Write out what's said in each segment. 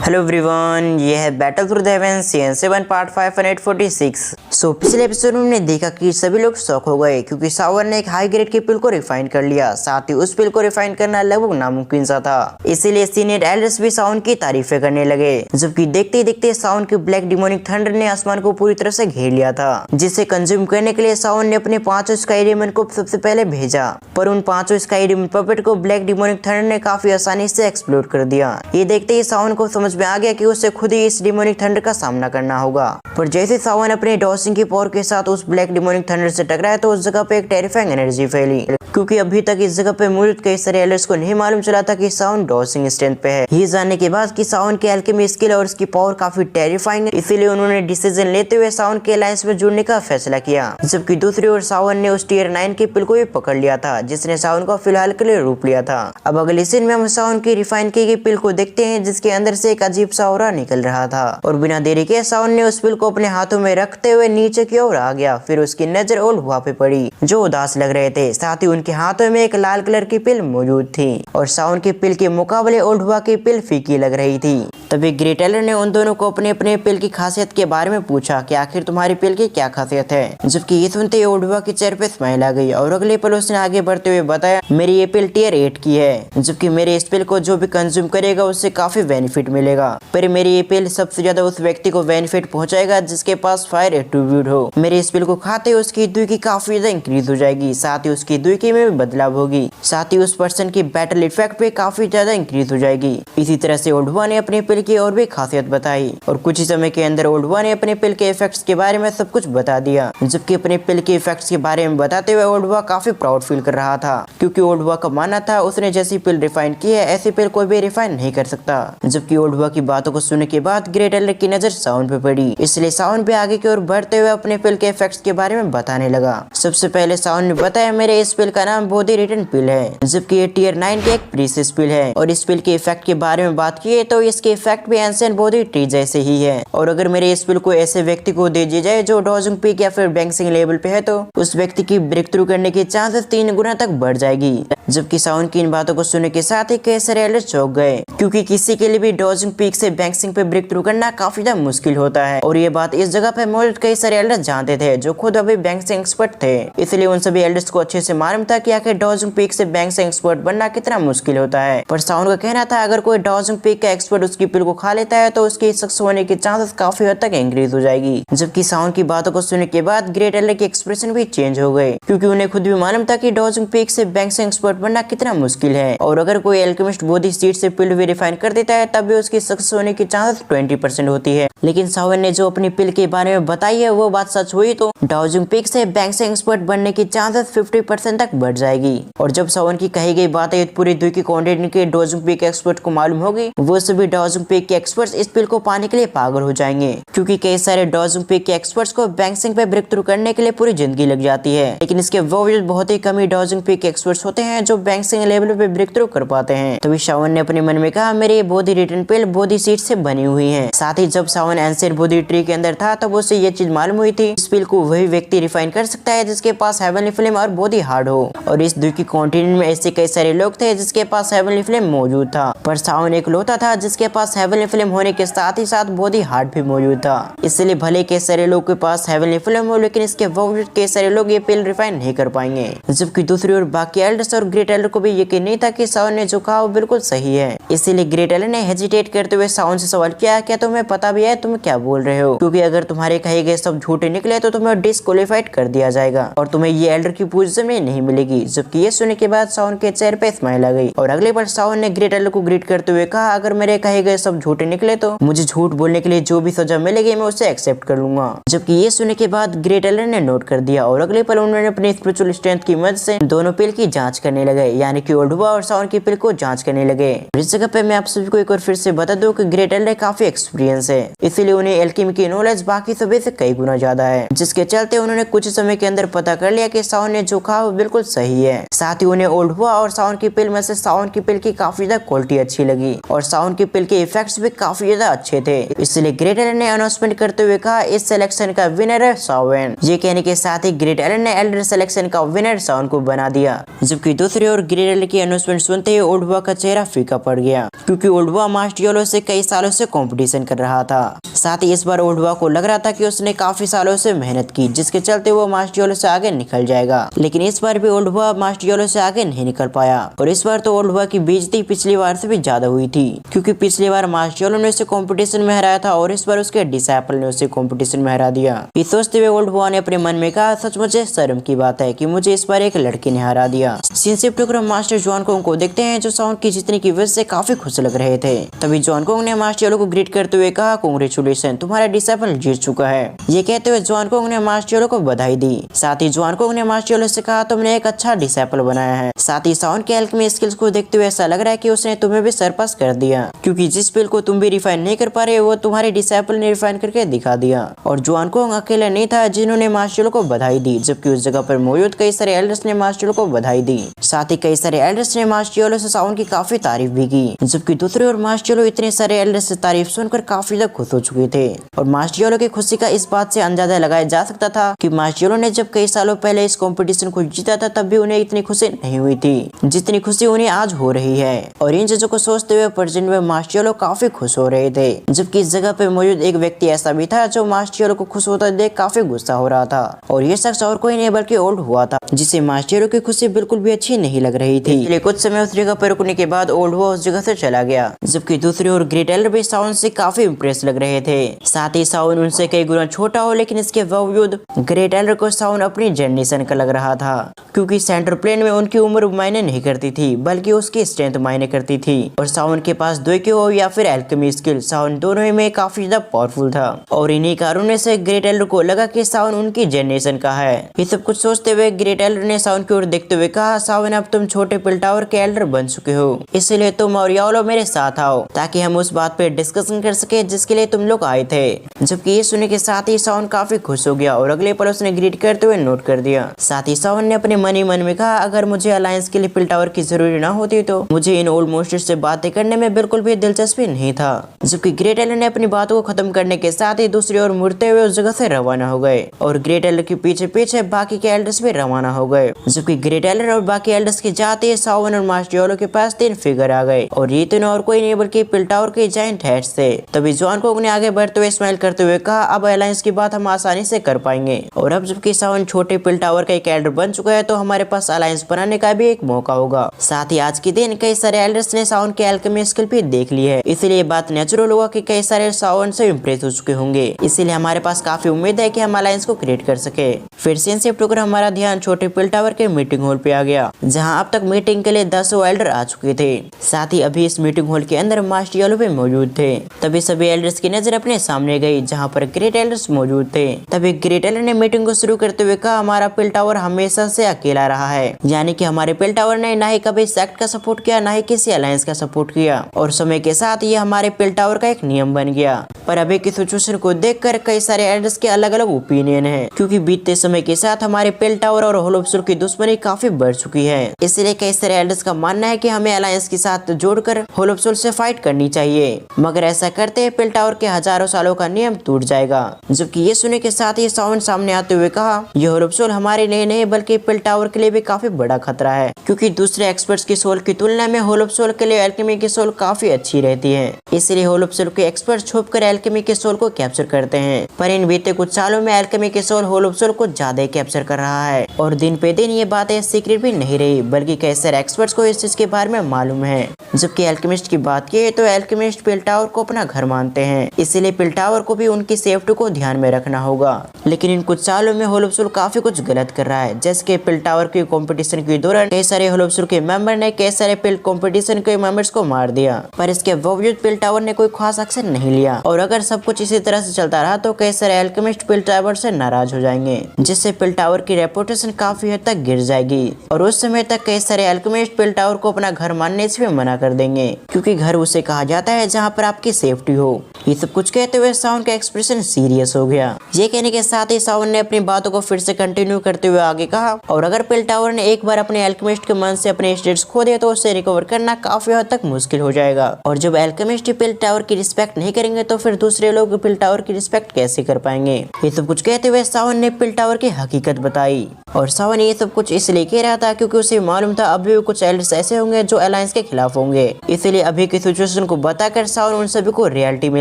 Hello everyone, ये है battle through the heavens season 7 part 546। पिछले एपिसोड में हमने देखा कि सभी लोग शॉक हो गए क्योंकि सावर ने एक हाई ग्रेड के पिल को रिफाइन कर लिया। साथ ही उस पिल को रिफाइन करना लगभग नामुमकिन सा था। इसीलिए सीनियर एल्डर्स भी साउन की तारीफें करने लगे, जबकि देखते ही देखते साउन के ब्लैक डिमोनिक थंडर ने आसमान को पूरी तरह से घेर लिया था, जिसे कंज्यूम करने के लिए साउन ने अपने 5 स्काई डेमन को सबसे पहले भेजा। पर उन 5 स्काई डेमन पपेट को ब्लैक डिमोनिक थंडर ने काफी आसानी से एक्सप्लोड कर दिया। ये देखते ही साउन को समझ में आ गया कि उसे खुद ही इस डिमोनिक थंडर का सामना करना होगा। पर जैसे सावन अपने डॉसिंग की पावर के साथ उस ब्लैक डिमोनिक थंडर से टकराया तो उस जगह पे एक टेरिफाइंग एनर्जी फैली, क्योंकि अभी तक इस जगह पे मौजूद कई सारे एल्डर्स को नहीं मालूम चला था कि सावन डॉसिंग स्ट्रेंथ पे है। ये जानने के बाद कि सावन की एल्केमी स्किल और उसकी पावर काफी टेरिफाइंग है, इसीलिए उन्होंने डिसीजन लेते हुए सावन के अलायंस में जुड़ने का फैसला किया। जबकि दूसरी ओर सावन ने उस टियर 9 के पिल को भी पकड़ लिया था, जिसने सावन को फिलहाल के लिए रोक लिया था। अब अगले सीन में हम सावन की रिफाइन की गई पिल को देखते हैं, जिसके अंदर से एक अजीब सा ऑरा निकल रहा था। और बिना देरी के सावन ने उस पिल को अपने हाथों में रखते हुए नीचे की ओर आ गया। फिर उसकी नजर ओल्ड हुआ पे पड़ी, जो उदास लग रहे थे। साथ ही उनके हाथों में एक लाल कलर की पिल मौजूद थी और सावन की पिल के मुकाबले ओल्ड हुआ की पिल फीकी लग रही थी। तभी ग्रेट एल्डर ने उन दोनों को अपने अपने पिल की खासियत के बारे में पूछा कि आखिर तुम्हारी पिल की क्या खासियत है। जबकि ये सुनते ही ओल्ड हुआ के चेहरे पे स्माइल आ गई और अगले पल उसने आगे बढ़ते हुए बताया, मेरी ये पिल टियर 8 की है, जबकि मेरे इस पिल को जो भी कंज्यूम करेगा उससे काफी बेनिफिट मिलेगा। पर मेरी ये पिल सबसे ज्यादा उस व्यक्ति को बेनिफिट पहुंचाएगा जिसके पास फायर एट्रीब्यूट हो। मेरे इस पिल को खाते ही उसकी दुई की काफी ज्यादा इंक्रीज हो जाएगी, साथ ही उसकी दुई की में भी बदलाव होगी, साथ ही उस पर्सन की बैटल इफेक्ट पे काफी ज्यादा इंक्रीज हो जाएगी। इसी तरह से ओल्ड हुआ ने अपने पिल की और भी खासियत बताई और कुछ ही समय के अंदर ओल्ड हुआ ने अपने पिल के इफेक्ट्स के बारे में सब कुछ बता दिया। जबकि अपने पिल के इफेक्ट्स के बारे में बताते हुए ओल्ड हुआ काफी प्राउड फील कर रहा था, क्योंकि ओल्ड हुआ का मानना था उसने जैसी पिल रिफाइन की है ऐसी पिल कोई भी रिफाइन नहीं कर सकता। जबकि ओल्ड हुआ की बातों को सुनने के बाद ग्रेट एल्डर की नजर साउन पे पड़ी, इसलिए साउन पे आगे की ओर बढ़ते हुए अपने पिल के इफेक्ट्स के बारे में बताने लगा। सबसे पहले साउन ने बताया, मेरे इस पिल का नाम बोधी रिटर्न पिल है, जबकि ये टियर 9 की एक प्रीसियस पिल है। और इस पिल के इफेक्ट के बारे में बात की तो इसके इफेक्ट भी एंशिएंट बोधी ट्री जैसे ही है। और अगर मेरे इस पिल को ऐसे व्यक्ति को दे दी जाए जो डॉजिंग पीक या फिर बैंक्सिंग लेवल पे है तो उस व्यक्ति की ब्रेक थ्रू करने की चांसेस 3 गुना तक बढ़ जाएगी। जबकि साउन की इन बातों को सुनने के साथ ही कई सारे एल्डर चौंक गए, क्योंकि किसी के लिए भी डॉजिंग पीक से बैंक्सिंग पे ब्रेक थ्रू करना काफी ज्यादा मुश्किल होता है। और ये बात इस जगह पे मौजूद कई सारे एल्डर्स जानते थे जो खुद अभी बैंक्सिंग एक्सपर्ट थे, इसलिए उन सभी एल्डर्स को अच्छे से मालूम था कि आखिर डॉजिंग पीक से बैंक्सिंग एक्सपर्ट बनना कितना मुश्किल होता है। पर साउन का कहना था अगर कोई डॉजिंग पीक का एक्सपर्ट उसकी पिल को खा लेता है तो उसकी सक्सेस होने की चांसेस काफी हद तक इंक्रीज हो जाएगी। जबकि साउन की बातों को सुनने के बाद ग्रेट एल्डर के एक्सप्रेशन भी चेंज हो गए, क्योंकि उन्हें खुद भी मालूम था कि डॉजिंग पीक से बैंक्सिंग एक्सपर्ट बनना कितना मुश्किल है। और अगर कोई एल्केमिस्ट बोधी सीड से पिल भी रिफाइन कर देता है तब भी उसकी सक्सेस होने की चांसेस 20% होती है। लेकिन सावन ने जो अपनी पिल के बारे में बताई है वो बात सच हुई तो डॉजिंग पीक से बैंक्सिंग एक्सपर्ट बनने की चांसेस 50% तक बढ़ जाएगी। और जब सावन की कही गई बातें पूरी दुई की कॉन्टिनेंट के डॉजिंग पीक एक्सपर्ट को मालूम होगी, वो सभी डॉजिंग पीक के एक्सपर्ट्स इस पिल को पाने के लिए पागल हो जाएंगे, क्योंकि कई सारे डॉजिंग पीक के एक्सपर्ट्स को बैंक्सिंग पे ब्रेक थ्रू करने के लिए पूरी जिंदगी लग जाती है। लेकिन इसके बावजूद बहुत ही कम ही डॉजिंग पीक के एक्सपर्ट्स होते हैं जो बैंक्सिंग लेवल पे ब्रेक थ्रू कर पाते हैं। तभी सावन ने अपने मन में कहा, मेरे ये बोधी रिटर्न पिल बोधी सीड से बनी हुई है। साथ ही जब सावन एंशिएंट बोधी ट्री के अंदर था तब उसे ये चीज मालूम हुई थी, इस पिल को वही व्यक्ति रिफाइन कर सकता है जिसके पास हेवनली फ्लेम और बोधी हार्ड हो। और इस द्वीप की कॉन्टिनेंट में ऐसे कई सारे लोग थे जिसके पास हेवनली फ्लेम मौजूद था, पर सावन एक लौटा था जिसके पास हेवनली फ्लेम होने के साथ ही साथ बोधी हार्ड भी मौजूद था। इसलिए भले कई सारे लोग के पास हेवनली फ्लेम हो, लेकिन इसके बावजूद कई सारे लोग ये पिल रिफाइन नहीं कर पाएंगे। जबकि दूसरी ओर बाकी एल्डर्स और ग्रेट एल्डर को भी यकीन नहीं था कि सावन ने जो कहा वो बिल्कुल सही है। इसीलिए ग्रेट एल्डर ने हेजिटेट करते हुए सावन से सवाल किया, क्या तुम्हें पता भी है तुम क्या बोल रहे हो? क्योंकि अगर तुम्हारे कहे गए सब झूठे निकले तो तुम्हें डिस्क्वालीफाइड कर दिया जाएगा और तुम्हें ये एल्डर की पोजीशन में नहीं मिलेगी। जबकि ये सुनने के बाद सावन के चेहरे पे स्माइल आ गई और अगले बार सावन ने ग्रेट एल्डर को ग्रीट करते हुए कहा, अगर मेरे कहे गए सब झूठे निकले तो मुझे झूठ बोलने के लिए जो भी सजा मिलेगी मैं उसे एक्सेप्ट कर लूंगा। जबकि ये सुनने के बाद ग्रेट एल्डर ने नोट कर दिया और अगले पल उन्होंने अपनी स्पिरिचुअल स्ट्रेंथ की मदद से दोनों पिल की जांच करने लगे, यानी कि ओल्ड हुआ और सावन की पिल को जांच करने लगे। इस जगह पे मैं आप सभी को एक बार फिर से बता दूं कि ग्रेट एल्डर काफी एक्सपीरियंस है, इसीलिए उन्हें एल्केमी की नॉलेज बाकी सभी से कई गुना ज्यादा है, जिसके चलते उन्होंने कुछ समय के अंदर पता कर लिया कि सावन ने जो कहा वो बिल्कुल सही है। साथ ही उन्हें ओल्ड हुआ और सावन की पिल में से सावन की पिल की काफी ज्यादा क्वालिटी अच्छी लगी और सावन की पिल के इफेक्ट्स भी काफी ज्यादा अच्छे थे। इसलिए ग्रेट एलन ने अनाउंसमेंट करते हुए कहा इस सिलेक्शन का विनर है सावन। ये कहने के साथ ही ग्रेट एलन ने एल्डर सिलेक्शन का विनर सावन को बना दिया। जबकि दूसरी ओर ग्रेट एलन की अनाउंसमेंट सुनते ही ओल्ड बॉय का चेहरा फीका पड़ गया, क्योंकि ओल्ड बॉय मास्टर योलो से कई सालों से कंपटीशन कर रहा था। साथ ही इस बार ओल्ड बॉय को लग रहा था कि उसने काफी सालों से मेहनत की, जिसके चलते वो मास्टर योलो से आगे निकल जाएगा। लेकिन इस बार भी ओल्ड बॉय मास्टर योलो से आगे नहीं निकल पाया, और इस बार तो ओल्ड बॉय की बेइज्जती पिछली बार से भी ज्यादा हुई थी, क्योंकि पिछली बार मास्टर योलो ने उसे कंपटीशन में हराया था और इस बार उसके डिसाइपल ने उसे कंपटीशन में हरा दिया। ये सोचते हुए ओल्ड बॉय ने अपने मन में कहा सचमुच शर्म की बात है कि मुझे इस बार एक लड़के ने हरा दिया। सिंसिप टुकड़ा मास्टर जुआनकोंग को देखते हैं, जो साउंड की जीतने की वजह से काफी खुश लग रहे थे। तभी जुआनकोंग ने मास्टर योलो को ग्रीट करते हुए कहा कांग्रेचुलेशन, तुम्हारा डिसाइपल जीत चुका है। ये कहते हुए जुआनकोंग ने मास्टर योलो को बधाई दी। साथ ही जुआनकोंग ने मास्टर योलो से कहा तुमने एक अच्छा डिसाइपल बनाया है। साथ ही साउंड के एल्केमी स्किल्स को देखते हुए ऐसा लग रहा है कि उसने तुम्हें भी सरपास कर दिया, क्योंकि जिस स्पेल को तुम भी रिफाइन नहीं कर पा रहे वो तुम्हारे डिसाइपल ने रिफाइन करके दिखा दिया। और जुआनकोंग अकेला नहीं था जिन्होंने मास्टर योलो को बधाई दी, जबकि उस जगह पर मौजूद कई सारे एल्डर्स ने मास्टर योलो को बधाई दी। साथ ही कई सारे एल्डर्स ने मास्टर योलो से साउंड की काफी तारीफ भी की। जबकि दूसरी ओर मास्टर योलो इतने सारे एल्डर्स से तारीफ सुनकर काफी ज्यादा खुश हो चुके थे। और मास्टर योलो की खुशी का इस बात से अंदाजा लगाया जा सकता था कि मास्टर योलो ने जब कई सालों पहले इस कंपटीशन को जीता था तब भी उन्हें इतनी खुशी नहीं हुई थी जितनी खुशी उन्हें आज हो रही है। और इन चीजों को सोचते हुए प्रेजेंट में मास्टर योलो काफी खुश हो रहे थे, जबकि इस जगह पे मौजूद एक व्यक्ति ऐसा भी था जो मास्टर योलो को खुश होता देख काफी गुस्सा हो रहा था। और ये शख्स और कोई नहीं बल्कि ओल्ड हुआ था, जिसे मास्टर योलो की खुशी बिल्कुल भी अच्छी नहीं लग रही थी। इसलिए कुछ समय उस जगह पर रुकने के बाद ओल्ड हुआ उस जगह से चला गया। जबकि दूसरी ओर ग्रेट एल्डर भी साउंड से काफी इम्प्रेस लग रहे थे। साथ ही साउंड उनसे कई गुना छोटा हो, लेकिन इसके बावजूद ग्रेट एल्डर को साउंड अपनी जनरेशन का लग रहा था, क्योंकि सेंटर प्लेन में उनकी उम्र मायने नहीं करती थी बल्कि उसकी स्ट्रेंथ मायने करती थी। और साउंड के पास द्वे हो या फिर एल्केमी स्किल, साउंड दोनों में काफी ज्यादा पावरफुल था। और इन्हीं कारणों से ग्रेट एल्डर को लगा कि साउंड उनकी जनरेशन का है। ये सब कुछ सोचते हुए ग्रेट एल्डर ने साउंड की ओर देखते हुए कहा साउंड अब तुम छोटे पिल टावर के एल्डर बन चुके हो, इसलिए तुम और योलो मेरे साथ आओ ताकि हम उस बात पे डिस्कशन कर सके जिसके लिए तुम लोग आए थे। जबकि ये सुनने के साथ ही साउंड काफी खुश हो गया और अगले पल उसने ग्रीट करते हुए नोट कर दिया। साथ ही साउंड ने अपने मन ही मन में कहा अगर मुझे अलायंस के लिए पिल टावर की जरूरी ना होती तो मुझे इन ओल्ड मोस्टर्स से बातें करने में बिल्कुल भी दिलचस्पी नहीं था। जबकि ग्रेट एल्डर ने अपनी बातों को खत्म करने के साथ ही दूसरी ओर मुड़ते हुए उस जगह से रवाना हो गए और ग्रेट एल्डर के पीछे पीछे बाकी के एल्डर्स भी रवाना हो गए। जबकि ग्रेट एल्डर और बाकी एल्डर्स के जाते ही सावन और मास्टर योलो के पास 3 फिगर आ गए और ये तीनों और कोई नहीं बल्कि पिल टावर के जायंट हेड्स थे। तभी जुआनकोंग ने आगे बढ़ते हुए स्माइल करते हुए कहा अब अलायंस की बात हम आसानी से कर पाएंगे, और अब जबकि सावन छोटे पिल टावर का एक एल्डर बन चुका है तो हमारे पास अलायंस बनाने का भी एक मौका होगा। साथ ही आज के दिन कई सारे एल्डर्स ने सावन के एल्केमी स्किल भी देख ली है, इसलिए बात नेचुरल होगा कि कई सारे सावन से इम्प्रेस हो चुके होंगे। इसीलिए हमारे पास काफी उम्मीद है कि हम अलायंस को क्रिएट कर सके। फिर से शिफ्ट होकर हमारा ध्यान छोटे पिल टावर के मीटिंग हॉल पे आ गया, जहाँ अब तक मीटिंग के लिए 10 एल्डर आ चुके थे। साथ ही अभी इस मीटिंग हॉल के अंदर मास्टर योलो भी मौजूद थे। तभी सभी एल्डर्स की नजर अपने सामने गई जहाँ पर ग्रेट एल्डर्स मौजूद थे। तभी ग्रेट एल्डर ने मीटिंग को शुरू करते हुए कहा हमारा पिल टावर हमेशा से अकेला रहा है, यानी कि हमारे पिल टावर ने ना ही कभी सेक्ट का सपोर्ट किया ना ही किसी अलायंस का सपोर्ट किया, और समय के साथ ये हमारे पिल टावर का एक नियम बन गया। पर अभी की सिचुएशन को देखकर कई सारे एल्डर्स के अलग अलग ओपिनियन है, क्योंकि बीतते समय के साथ हमारे पिल टावर और होलोप्सुल की दुश्मनी काफी बढ़ चुकी है। इसलिए कई सारे एल्डर्स का मानना है कि हमें अलायंस के साथ जोड़कर होलोप्सुल से फाइट करनी चाहिए, मगर ऐसा करते पिल टावर के हजारों सालों का नियम टूट जाएगा। जबकि ये सुनने के साथ ही साउंड सामने आते हुए कहा ये होलोप्सुल हमारे लिए नहीं बल्कि पिल टावर के लिए भी काफी बड़ा खतरा है, क्योंकि दूसरे एक्सपर्ट्स की सोल की तुलना में होलोप्सुल के लिए एल्केमी की सोल काफी अच्छी रहती है। इसलिए होलोप्सुल के एक्सपर्ट छुपकर एल्केमी के सोल को कैप्चर करते हैं, पर इन बीते कुछ सालों में एल्केमी के सोल होलोप्सुल को ज्यादा कैप्चर कर रहा है, और दिन पे दिन ये बातें सीक्रेट भी नहीं रही बल्कि कई सारे एक्सपर्ट्स को इस चीज के बारे में मालूम है। जबकि एल्केमिस्ट की बात की तो एल्केमिस्ट पिल टावर को अपना घर मानते हैं, इसलिए पिल टावर को भी उनकी सेफ्टी को ध्यान में रखना होगा। लेकिन इन कुछ सालों में होलोप्सुल काफी कुछ गलत कर रहा है, जैसे कि पिल टावर की कंपटीशन के दौरान कई सारे होलोप्सुल के मेंबर ने कई सारे पिल कंपटीशन के मेंबर्स को मार दिया, पर इसके बावजूद पिल टावर ने कोई खास एक्शन नहीं लिया। और अगर सब कुछ इसी तरह से चलता रहा तो कई सारे एल्केमिस्ट पिल टावर से नाराज हो जाएंगे, जिससे पिल टावर की रेपुटेशन काफी हद तक गिर जाएगी, और उस समय तक कई सारे एल्केमिस्ट पिल टावर को अपना घर मानने से भी मना कर देंगे, क्योंकि घर उसे कहा जाता है जहाँ पर आपकी सेफ्टी हो। ये सब कुछ कहते हुए सावन का एक्सप्रेशन सीरियस हो गया। ये कहने के साथ ही सावन ने अपनी बातों को फिर से कंटिन्यू करते हुए आगे कहा, और अगर पिल टावर ने एक बार अपने अल्केमिस्ट के मन से अपने स्टेट्स खो दिए तो उसे रिकवर करना काफी हद तक मुश्किल हो जाएगा। और जब अल्केमिस्ट पिल टावर की रिस्पेक्ट नहीं करेंगे तो फिर दूसरे लोग पिल टावर की रिस्पेक्ट कैसे कर पाएंगे। ये सब कुछ कहते हुए सावन ने पिल टावर की हकीकत बताई। और सावन ये सब कुछ इसलिए कह रहा था क्योंकि उसे मालूम था अभी भी कुछ एल्डर्स ऐसे होंगे जो अलायंस के खिलाफ होंगे। इसलिए अभी की सिचुएशन को बताकर सावन उन सभी को रियलिटी में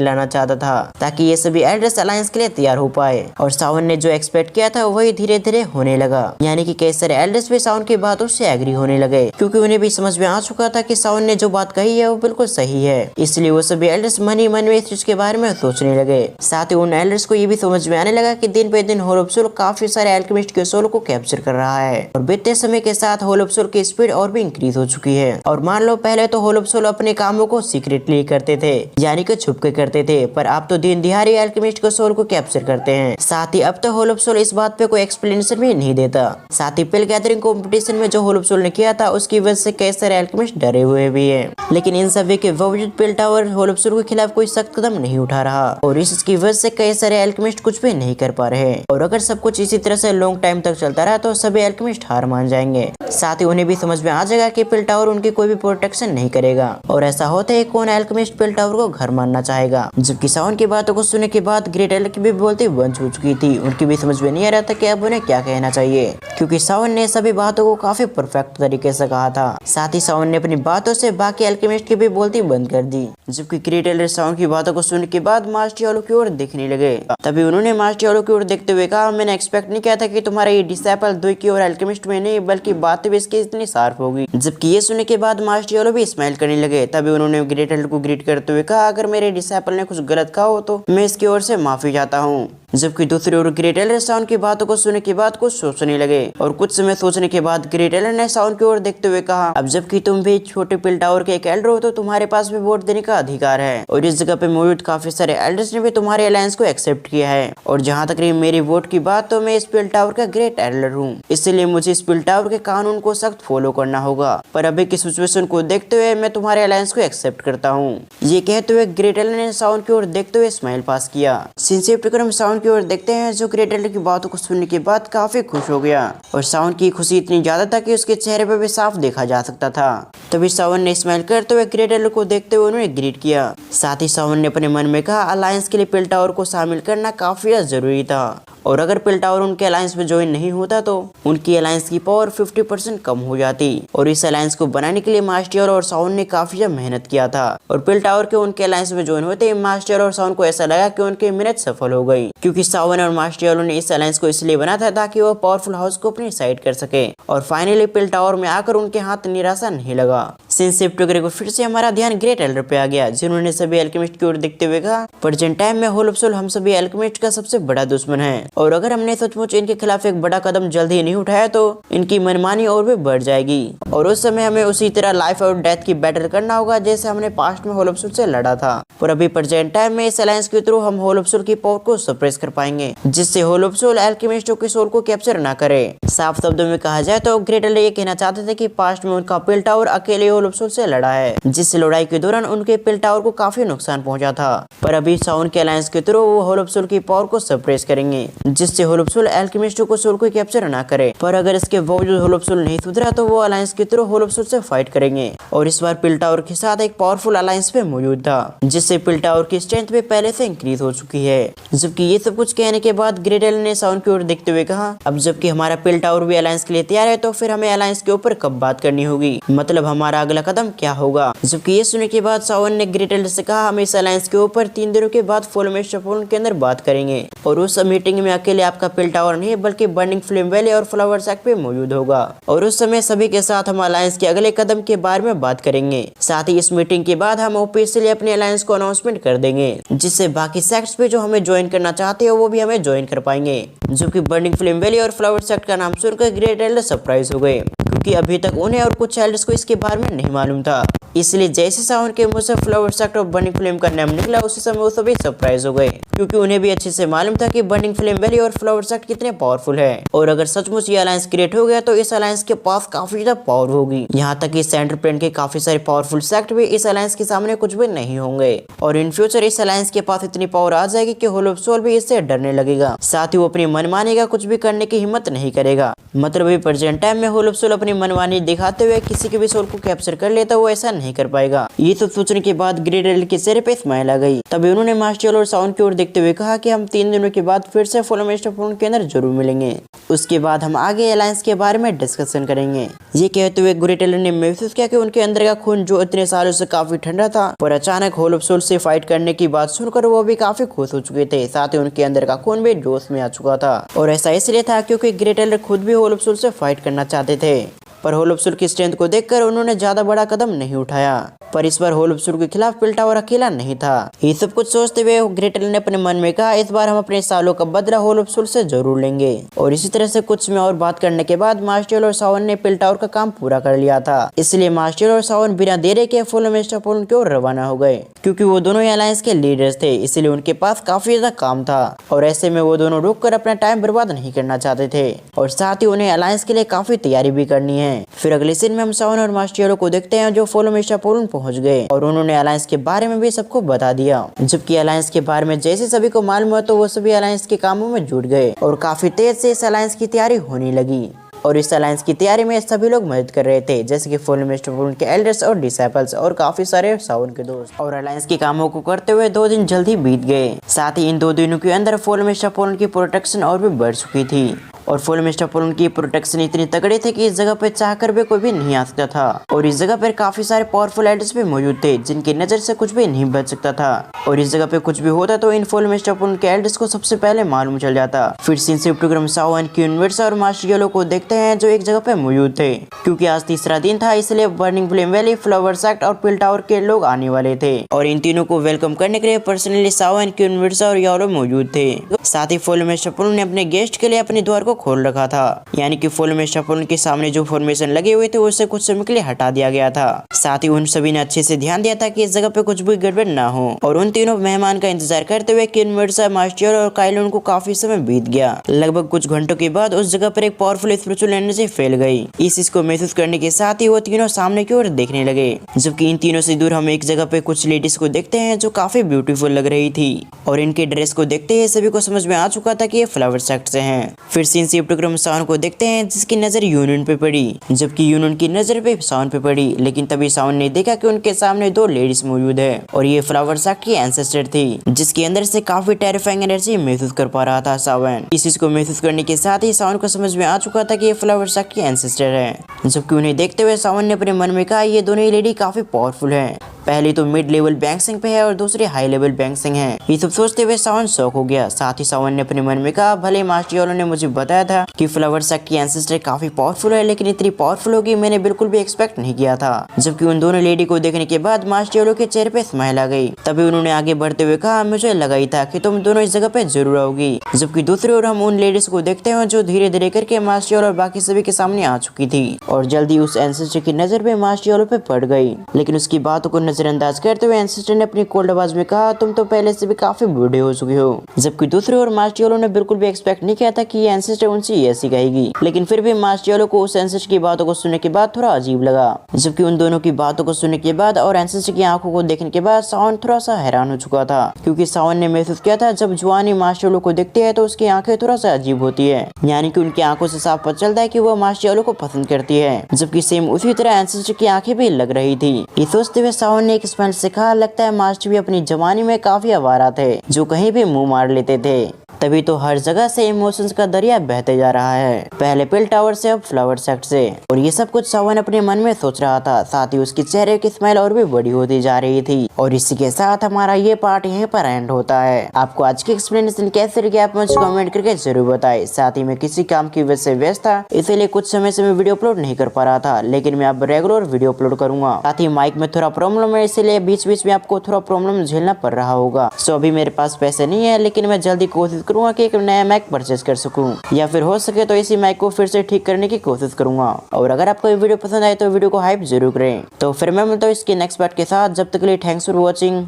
लाना चाहता था ताकि ये सभी एल्डर्स अलायंस के लिए तैयार हो पाए। और सावन ने जो एक्सपेक्ट किया था वही धीरे धीरे होने लगा, यानी कि कई सारे एल्डर्स भी सावन की बातों से एग्री होने लगे क्योंकि उन्हें भी समझ में आ चुका था कि सावन ने जो बात कही है वो बिल्कुल सही है। इसलिए वो सभी एल्डर्स मन ही मन में इस चीज के बारे में सोचने लगे। साथ ही उन एल्डर्स को ये भी समझ में आने लगा कि दिन पे दिन होल ऑफ सोल काफी सारे अल्केमिस्ट के सोल को कैप्चर कर रहा है और बीतते समय के साथ होल ऑफ सोल की स्पीड और भी इंक्रीज हो चुकी है। और मान लो पहले तो होल ऑफ सोल अपने कामों को सीक्रेटली करते थे, यानी कि छुप के करते थे, पर अब तो दिन दिहाड़ी अल्केमिस्ट के सोल को कैप्चर करते हैं। साथ ही अब तो होल ऑफ सोल इस बात पे कोई एक्सप्लेनेशन भी नहीं देता। साथ ही पिल गैदरिंग कंपटीशन में जो होल ऑफ सोल ने किया था उसकी वजह से कई सारे अल्केमिस्ट डरे हुए भी हैं। लेकिन इन सभी के बावजूद पिल टावर होल ऑफ सोल के खिलाफ कोई सख्त कदम नहीं उठा रहा और इसकी वजह से कई सारे अल्केमिस्ट कुछ भी नहीं कर पा रहे। और अगर सब कुछ इसी तरह से लॉन्ग टाइम तक चलता रहा तो सभी अल्केमिस्ट हार मान जाएंगे। साथ ही उन्हें भी समझ में आ जाएगा कि पिल टावर उनकी कोई भी प्रोटेक्शन नहीं करेगा और ऐसा होते ही कौन अल्केमिस्ट पिल टावर को घर मानना चाहेगा। जबकि सावन की बातों को सुनने के बाद ग्रेट एल्डर की भी बोलती बंद हो चुकी थी। उनकी भी समझ में नहीं आ रहा था कि अब उन्हें क्या कहना चाहिए क्योंकि सावन ने सभी बातों को काफी परफेक्ट तरीके से कहा था। साथ ही सावन ने अपनी बातों से बाकी अल्केमिस्ट की भी बोलती बंद कर दी। जबकि ग्रेट एल्डर सावन की बातों को सुनने के बाद मास्टर योलो की ओर देखने लगे। तभी उन्होंने मास्टर योलो की ओर देखते हुए कहा, मैंने एक्सपेक्ट नहीं किया था कि तुम्हारा ये डिसाइपल दुई की ओर अल्केमिस्ट में नहीं बल्कि बातें भी इसकी इतनी शार्प होगी। जबकि ये सुनने के बाद मास्टर योलो भी स्माइल करने लगे। तभी उन्होंने ग्रेट एल्डर को ग्रीट करते हुए कहा, अगर मेरे डिसाइपल ने कुछ गलत कहा हो तो मैं इसकी ओर से माफी चाहता हूँ। जबकि दूसरी ओर ग्रेट एल्डर सावन की बातों को सुनने के बाद कुछ सोचने लगे और कुछ समय सोचने के बाद ग्रेट एल्डर ने सावन की ओर देखते हुए कहा, अब जबकि तुम भी छोटे पिल टावर के एक एल्डर हो तो तुम्हारे पास भी वोट देने का अधिकार है और इस जगह पे मौजूद काफी सारे एल्डर्स ने भी तुम्हारे अलायंस को एक्सेप्ट किया है। और जहाँ तक रही मेरी वोट की बात तो मैं इस पिल टावर का ग्रेट एल्डर हूँ, इसलिए मुझे इस पिल टावर के कानून को सख्त फॉलो करना होगा। पर अभी की सिचुएशन को देखते हुए मैं तुम्हारे अलायंस को एक्सेप्ट करता हूँ। ये कहते हुए ग्रेट एल्डर ने सावन की ओर देखते हुए स्माइल पास किया। सिंसियर विक्रम सावन की ओर देखते हैं जो ग्रेट एल्डर की बातों को सुनने के बाद काफी खुश हो गया और सावन की खुशी इतनी ज्यादा था कि उसके चेहरे पर भी साफ देखा जा सकता था। तभी सावन ने स्माइल करते हुए ग्रेट एल्डर को देखते हुए उन्हें ग्रीट किया। साथ ही सावन ने अपने मन में कहा, अलायंस के लिए पिल टावर को शामिल करना काफी जरूरी था और अगर पिल टावर उनके अलायंस में ज्वाइन नहीं होता तो उनकी अलायंस की पावर 50% कम हो जाती। और इस अलायंस को बनाने के लिए मास्टर और सावन ने काफी मेहनत किया था और पिल टावर के उनके अलायंस में ज्वाइन होते ही मास्टर और सावन को ऐसा लगा कि उनकी मेहनत सफल हो गई क्योंकि सावन और मास्टर ने इस अलायंस को इसलिए बना था ताकि वो पावरफुल हाउस को अपनी साइड कर सके। और फाइनली पिल टावर में आकर उनके हाथ निराशा नहीं लगा। सिंसियर टुकड़े को फिर से हमारा ध्यान ग्रेट एल्डर पे आ गया जिन्होंने सभी अल्केमिस्ट की ओर देखते हुए कहा, प्रेजेंट टाइम में होल ऑफ सोल हम सभी अल्केमिस्ट का सबसे बड़ा दुश्मन है और अगर हमने सचमुच इनके खिलाफ एक बड़ा कदम जल्द ही नहीं उठाया तो इनकी मनमानी और भी बढ़ जाएगी और उस समय हमें उसी तरह लाइफ और डेथ की बैटल करना होगा जैसे हमने पास्ट में होल ऑफ सोल से लड़ा था। पर अभी प्रेजेंट टाइम में इस अलायंस के थ्रू हम होल ऑफ सोल की पावर को सप्रेस कर पाएंगे जिससे होल ऑफ सोल अल्केमिस्टों के सोल को कैप्चर ना करे। साफ शब्दों में कहा जाए तो ग्रेट एल्डर ये कहना चाहते थे कि पास्ट में उनका पिल टावर अकेले होल ऑफ सोल से लड़ा है जिस लड़ाई के दौरान उनके पिल टावर को काफी नुकसान पहुंचा था। पर अभी सावन के अलायंस के थ्रू वो होल ऑफ सोल की पावर को सप्रेस करेंगे जिससे होल ऑफ सोल अल्केमिस्टों को सोल को कैप्चर ना करे। पर अगर इसके बावजूद होल ऑफ सोल नहीं सुधरा तो वो अलायंस के थ्रू होल ऑफ सोल से फाइट करेंगे और इस बार पिल टावर के साथ एक पावरफुल अलायंस पे मौजूद था जिससे पिल टावर की स्ट्रेंथ भी पहले से इंक्रीज हो चुकी है। जबकि ये सब कुछ कहने के बाद ग्रेट एल्डर ने सावन की ओर देखते हुए कहा, अब जबकि हमारा पिल टावर भी अलायंस के लिए तैयार है तो फिर हमें अलायंस के ऊपर कब बात करनी होगी, मतलब हमारा अगला कदम क्या होगा। जबकि ये सुनने के बाद सावन ने ग्रेट एल्डर से कहा, हम इस अलायंस के ऊपर 3 दिनों के बाद फुल मेस्टरफोन के अंदर बात करेंगे और उस मीटिंग में अकेले आपका पिल टावर नहीं बल्कि बर्निंग फ्लेम वैली और फ्लावर सैक पे मौजूद होगा और उस समय सभी के साथ हम अलायंस के अगले कदम के बारे में बात करेंगे। साथ ही इस मीटिंग के बाद हम ऑफिशियली अपने अलायंस को अनाउंसमेंट कर देंगे जिससे बाकी सेक्ट्स पे जो हमें ज्वाइन करना चाहते हो वो भी हमें ज्वाइन कर पाएंगे। जो कि बर्निंग फ्लेम वैली और फ्लावर सेक्ट का नाम सुनकर ग्रेट एल्डर सरप्राइज हो गए क्योंकि अभी तक उन्हें और कुछ एल्डर्स को इसके बारे में नहीं मालूम था। इसलिए जैसे सावन के मुंह से फ्लावर सेक्ट और बर्निंग फ्लेम का नाम निकला उसी समय वो सभी सरप्राइज हो गए क्योंकि उन्हें भी अच्छे से मालूम था कि बर्निंग फ्लेम वैली और फ्लावर सेक्ट कितने पावरफुल है, और अगर सचमुच ये अलायंस क्रिएट हो गया तो इस अलायंस के पास काफी ज्यादा पावर होगी। यहाँ तक कि सेंट्रल प्लेन के काफी सारे पावरफुल सेक्ट भी इस अलायंस के सामने कुछ भी नहीं होंगे, और इन फ्यूचर इस अलायंस के पास इतनी पावर आ जाएगी कि होल ऑफ सोल भी इससे डरने लगेगा। साथ ही वो अपनी मनमानी का कुछ भी करने की हिम्मत नहीं करेगा। मतलब अभी प्रेजेंट टाइम में होल ऑफ सोल अपनी मनमानी दिखाते हुए किसी के भी सोल को कैप्चर कर लेता, वो ऐसा नहीं कर पाएगा। ये सब सोचने के बाद ग्रेट एल के चेहरे पे स्माइल आ गई। तभी उन्होंने मास्टर और साउंड की ओर देखते हुए कहा कि हम 3 दिनों के बाद फिर से फुल मेस्टर फोन के अंदर जरूर मिलेंगे, उसके बाद हम आगे अलायंस के बारे में डिस्कशन करेंगे। ये कहते हुए ग्रेट एल ने महसूस किया कि उनके अंदर का खून जो इतने सालों से काफी ठंडा था, पर अचानक होल ऑफ सोल से फाइट करने की बात सुनकर वो भी काफी खुश हो चुके थे। साथ ही उनके अंदर का खून भी जोश में आ चुका था, और ऐसा इसलिए था क्योंकि ग्रेट एल खुद भी होल ऑफ सोल से फाइट करना चाहते थे, पर होल ऑफ सोल की स्ट्रेंथ को देखकर उन्होंने ज्यादा बड़ा कदम नहीं उठाया। पर इस बार होल ऑफ सोल के खिलाफ पिल टावर अकेला नहीं था। ये सब कुछ सोचते हुए ग्रेट एल ने अपने मन में कहा, इस बार हम अपने सालों का बदला होल ऑफ सोल से जरूर लेंगे। और इसी तरह से कुछ में और बात करने के बाद मास्टर और सावन ने पिल टावर का काम पूरा कर लिया था। इसलिए मास्टर और सावन बिना देरी के फुल मेस्टर फोन की ओर रवाना हो गए, क्योंकि वो दोनों अलायंस के लीडर्स थे, इसलिए उनके पास काफी ज्यादा काम था, और ऐसे में वो दोनों रुक कर अपना टाइम बर्बाद नहीं करना चाहते थे, और साथ ही उन्हें अलायंस के लिए काफी तैयारी भी करनी है। फिर अगले सीन में हम सावन और मास्टर को देखते हैं जो फुल मेस्टर फोन पहुंच गए, और उन्होंने अलायंस के बारे में भी सबको बता दिया। जबकि अलायंस के बारे में जैसे सभी को मालूम हुआ तो वो सभी अलायंस के कामों में जुट गए, और काफी तेज से इस अलायंस की तैयारी होने लगी। और इस अलायंस की तैयारी में सभी लोग मदद कर रहे थे, जैसे कि फुल मेस्टर फोन के एल्डर्स और डिसेबल्स और काफी सारे सावन के दोस्त। और अलायंस के कामों को करते हुए 2 दिन जल्दी बीत गए। साथ ही इन 2 दिनों के अंदर फुल मेस्टर फोन की प्रोटेक्शन और भी बढ़ चुकी थी, और फुल मेस्टर फोन की प्रोटेक्शन इतनी तगड़ी थी कि इस जगह पे चाहकर भी कोई भी नहीं आ सकता था, और इस जगह पर काफी सारे पावरफुल एल्डर्स भी मौजूद थे जिनकी नजर से कुछ भी नहीं बच सकता था, और इस जगह पे कुछ भी होता तो इन फुल मेस्टर फोन के एल्डर्स को सबसे पहले मालूम चल जाता। फिर सीन शिफ्ट कर हम सावन, क्यूनवर्स और मास्टर येलो को देखते हैं जो एक जगह पे मौजूद थे, क्योंकि आज तीसरा दिन था, इसलिए burning flame valley, flower sect और पिल टावर के लोग आने वाले थे, और इन तीनों को वेलकम करने के लिए पर्सनली सावन, क्यूनवर्स और येलो मौजूद थे। साथ ही फुल मेस्टर फोन ने अपने गेस्ट के लिए अपने द्वार को खोल रखा था, यानी कि फुल मेस्टर फोन के सामने जो फॉर्मेशन लगे हुए थे उससे कुछ समय के लिए हटा दिया गया था। साथ ही उन सभी ने अच्छे से ध्यान दिया था कि इस जगह पे कुछ भी गड़बड़ ना हो, और उन तीनों मेहमान का इंतजार करते हुए क्यूनवर्स, मास्टर और काइलोन को काफी समय बीत गया। लगभग कुछ घंटों के बाद उस जगह पर एक पावरफुल स्पिरिचुअल एनर्जी फैल गई। इस चीज को महसूस करने के साथ ही वो तीनों सामने की ओर देखने लगे, जबकि इन तीनों से दूर हम एक जगह पे कुछ लेडीज को देखते हैं जो काफी ब्यूटीफुल लग रही थी, और इनके ड्रेस को देखते ही सभी को समझ में आ चुका था कि ये फ्लावर सेक्ट से हैं। फिर सीन शिफ्ट कर हम सावन को देखते हैं जिसकी नजर यूनियन पे पड़ी, जबकि यूनियन की नजर पे सावन पे पड़ी, लेकिन तभी सावन ने देखा कि उनके सामने 2 लेडीज मौजूद है, और ये फ्लावर सेक्ट की एंसेस्टर थी, जिसके अंदर से काफी टेरिफाइंग एनर्जी महसूस कर पा रहा था सावन। इस चीज को महसूस करने के साथ ही सावन को समझ में आ चुका था कि ये फ्लावर सेक्ट की एंसेस्टर है। जबकि उन्हें देखते हुए सावन ने अपने मन में कहा, ये दोनों ही लेडी काफी पावरफुल है, पहली तो मिड लेवल बैंक्सिंग पे है और दूसरी हाई लेवल बैंक्सिंग है। ये सब सोचते हुए सावन शौक हो गया। साथ ही सावन ने अपने मन में कहा, भले मास्टर योलो ने मुझे बताया था कि फ्लावर सेक्ट की एंसेस्टर काफी पावरफुल है, लेकिन इतनी पावरफुल होगी मैंने बिल्कुल भी एक्सपेक्ट नहीं किया था। जबकि उन दोनों लेडी को देखने के बाद मास्टर योलो के चेहरे पे स्माइल आ गई। तभी उन्होंने आगे बढ़ते हुए कहा, मुझे लगा ही था कि तुम दोनों इस जगह पे जरूर आओगी। जबकि दूसरी ओर हम उन लेडीज को देखते हैं जो धीरे धीरे करके मास्टर योलो और बाकी सभी के सामने आ चुकी थी, और जल्दी उस एंसेस्टर की नजर पे मास्टर योलो पे पड़ गई। लेकिन उसकी बातों को नजरअंदाज करते हुए एंसेस्टर ने अपनी कोल्ड आवाज में कहा, तुम तो पहले से भी काफी बूढ़े हो चुके हो। जबकि दूसरी ओर मास्टर योलो ने बिल्कुल भी एक्सपेक्ट नहीं किया था कि ये एंसेस्टर उनसे ऐसी कहेगी, लेकिन फिर भी मास्टर योलो को उस एंसेस्टर की बातों को सुनने के बाद थोड़ा अजीब लगा। जबकि उन दोनों की बातों को सुनने के बाद और एंसेस्टर की आंखों को देखने के बाद सावन थोड़ा सा हैरान हो चुका था, क्योंकि सावन ने महसूस किया था जब जुआनी मास्टर योलो को देखती है तो उसकी आंखें थोड़ा सा अजीब होती है, यानी कि उनकी आंखों से साफ पता चलता है कि वो मास्टर योलो को पसंद करती है। जबकि सेम उसी तरह एंसेस्टर की आंखें भी लग रही थी। ये सोचते हुए सावन ने एक स्माइल से कहा, लगता है मास्टर भी अपनी जवानी में काफी आवारा थे, जो कहीं भी मुंह मार लेते थे, तभी तो हर जगह से इमोशंस का दरिया बहते जा रहा है, पहले पिल टावर से अब फ्लावर सेक्ट से। और ये सब कुछ सावन अपने मन में सोच रहा था। साथ ही उसके चेहरे की स्माइल और भी बड़ी होती जा रही थी। और इसी के साथ हमारा ये पार्ट यहीं पर एंड होता है। आपको आज की एक्सप्लेनेशन कैसे लगी आप मुझे कमेंट करके जरूर बताएं। साथ ही मैं किसी काम की वजह से व्यस्त था, इसीलिए कुछ समय से मैं वीडियो अपलोड नहीं कर पा रहा था, लेकिन मैं अब रेगुलर वीडियो अपलोड करूंगा। साथ ही माइक में थोड़ा प्रॉब्लम है, इसीलिए बीच बीच में आपको थोड़ा प्रॉब्लम झेलना पड़ रहा होगा। सो अभी मेरे पास पैसे नहीं है, लेकिन मैं जल्दी कोशिश करूंगा कि एक नया माइक परचेज कर सकूं, या फिर हो सके तो इसी माइक को फिर से ठीक करने की कोशिश करूंगा। और अगर आपको ये वीडियो पसंद आए तो वीडियो को हाइप जरूर करें। तो फिर मैं मिलता हूँ इसके नेक्स्ट पार्ट के साथ। जब तक के लिए थैंक्स फॉर वॉचिंग।